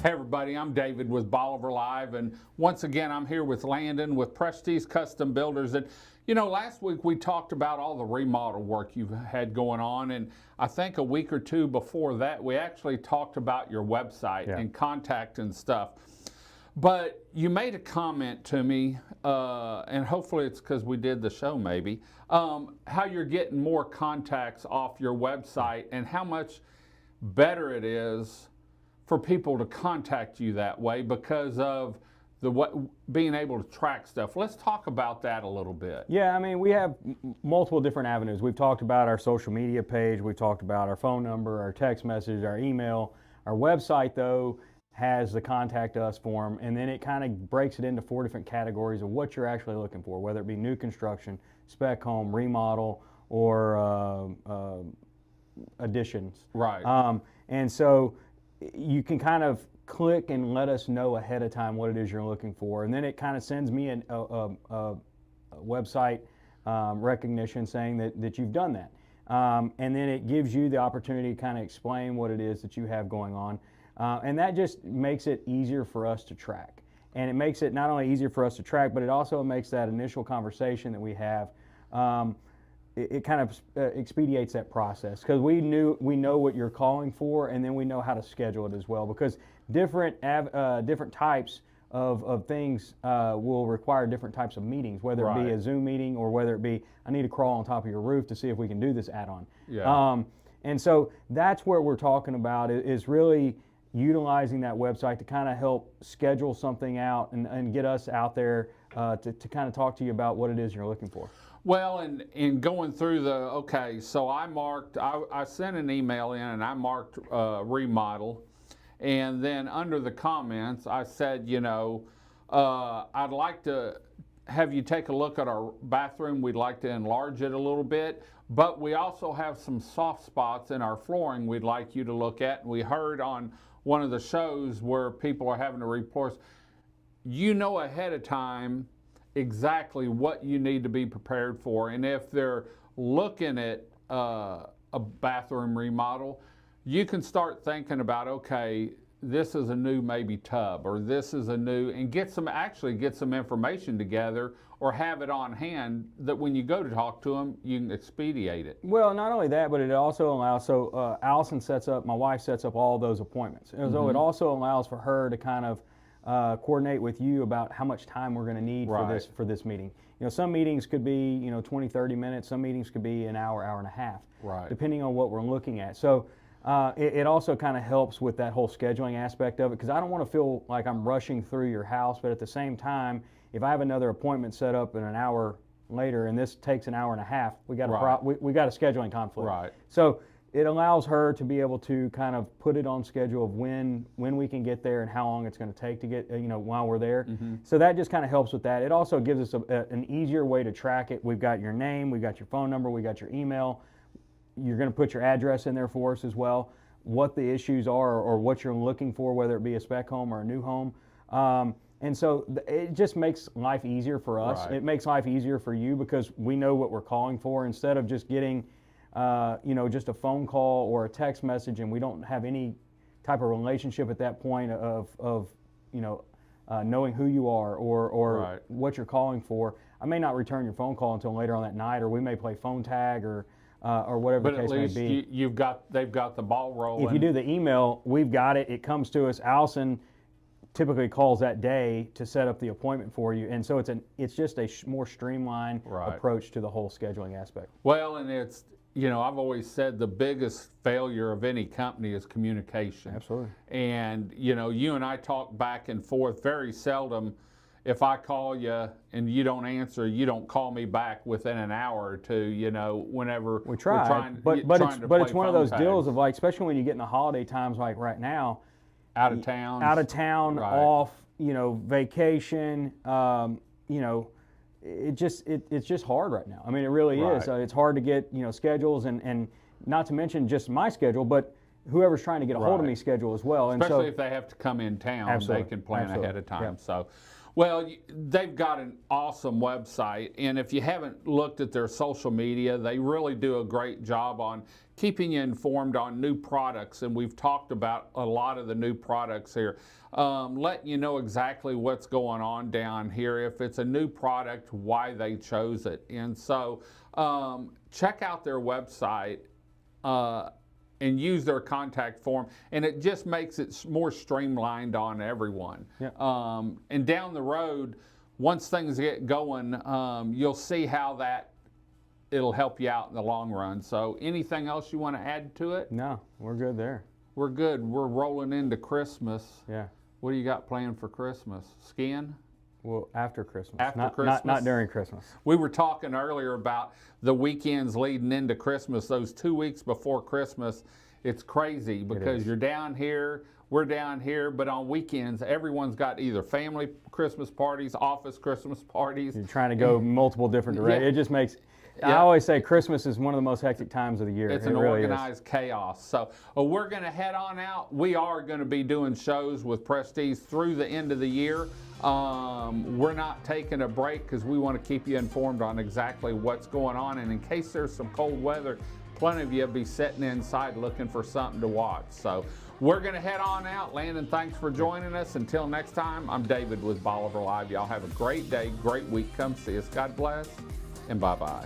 Hey everybody, I'm David with Bolivar Live, and once again I'm here with Landon with Prestige Custom Builders. And you know, last week we talked about all the remodel work you've had going on, and I think a week or two before that we actually talked about your website and contact and stuff. But you made a comment to me, and hopefully it's because we did the show maybe, how you're getting more contacts off your website and how much better it is for people to contact you that way because of being able to track stuff. Let's talk about that a little bit. Yeah, I mean, we have multiple different avenues. We've talked about our social media page, we've talked about our phone number, our text message, our email. Our website, though, has the contact us form, and then it kind of breaks it into 4 different categories of what you're actually looking for, whether it be new construction, spec home, remodel, or additions. Right. And so you can kind of click and let us know ahead of time what it is you're looking for, and then it kind of sends me a website recognition saying that you've done that, and then it gives you the opportunity to kind of explain what it is that you have going on, and that just makes it easier for us to track. And it makes it not only easier for us to track, but it also makes that initial conversation that we have, it kind of expedites that process, because we know what you're calling for, and then we know how to schedule it as well, because different types of things will require different types of meetings, whether it be a Zoom meeting or whether it be I need to crawl on top of your roof to see if we can do this add-on. Yeah. And so that's where we're talking about is really utilizing that website to kind of help schedule something out and get us out there to kind of talk to you about what it is you're looking for. Well, and in going through so I sent an email in and I marked remodel, and then under the comments I said, you know, I'd like to have you take a look at our bathroom. We'd like to enlarge it a little bit, but we also have some soft spots in our flooring we'd like you to look at. We heard on one of the shows where people are having to report, you know, ahead of time exactly what you need to be prepared for. And if they're looking at a bathroom remodel, you can start thinking about, okay, this is a new maybe tub, or this is a new, and get some information together, or have it on hand that when you go to talk to them, you can expedite it. Well, not only that, but it also allows, Allison my wife sets up all those appointments. And so it also allows for her to kind of coordinate with you about how much time we're going to need for this meeting. You know, some meetings could be 20, 30 minutes. Some meetings could be an hour, hour and a half, depending on what we're looking at. So it also kind of helps with that whole scheduling aspect of it, because I don't want to feel like I'm rushing through your house, but at the same time, if I have another appointment set up in an hour later and this takes an hour and a half, we got a scheduling conflict. Right. So it allows her to be able to kind of put it on schedule of when we can get there and how long it's going to take to get, while we're there. So that just kind of helps with that. It also gives us an easier way to track it. We've got your name, we've got your phone number, we got your email. You're going to put your address in there for us as well, what the issues are or what you're looking for, whether it be a spec home or a new home. And so it just makes life easier for us. It makes life easier for you because we know what we're calling for, instead of just getting just a phone call or a text message, and we don't have any type of relationship at that point of knowing who you are or what you're calling for. I may not return your phone call until later on that night, or we may play phone tag or whatever the case may be. But at least they've got the ball rolling. If you do the email, we've got it. It comes to us. Allison typically calls that day to set up the appointment for you, and so it's just a more streamlined approach to the whole scheduling aspect. Well, and it's, I've always said the biggest failure of any company is communication. Absolutely. And, you and I talk back and forth very seldom. If I call you and you don't answer, you don't call me back within an hour or two, whenever we try. But it's one of those deals of, like, especially when you get in the holiday times like right now. Out of town, off, vacation, it's just hard right now. I mean, it really is. It's hard to get, schedules, and not to mention just my schedule, but whoever's trying to get a hold of me schedule as well. Especially if they have to come in town, they can plan ahead of time. So, well, they've got an awesome website, and if you haven't looked at their social media, they really do a great job on keeping you informed on new products, and we've talked about a lot of the new products here. Letting you know exactly what's going on down here, if it's a new product, why they chose it. And so check out their website and use their contact form, and it just makes it more streamlined on everyone. Yeah. And down the road, once things get going, you'll see how it'll help you out in the long run. So anything else you want to add to it? No, we're good there. We're good. We're rolling into Christmas. Yeah. What do you got planned for Christmas? Skiing? Well, after Christmas. After Christmas? Not during Christmas. We were talking earlier about the weekends leading into Christmas, those 2 weeks before Christmas. It's crazy because you're down here, we're down here, but on weekends, everyone's got either family Christmas parties, office Christmas parties. You're trying to go multiple different directions. Yeah. It just makes, I Yeah. always say Christmas is one of the most hectic times of the year. It's It an really organized chaos. So we're going to head on out. We are going to be doing shows with Prestige through the end of the year. We're not taking a break because we want to keep you informed on exactly what's going on. And in case there's some cold weather, plenty of you will be sitting inside looking for something to watch. So we're going to head on out. Landon, thanks for joining us. Until next time, I'm David with Bolivar Live. Y'all have a great day, great week. Come see us. God bless, and bye-bye.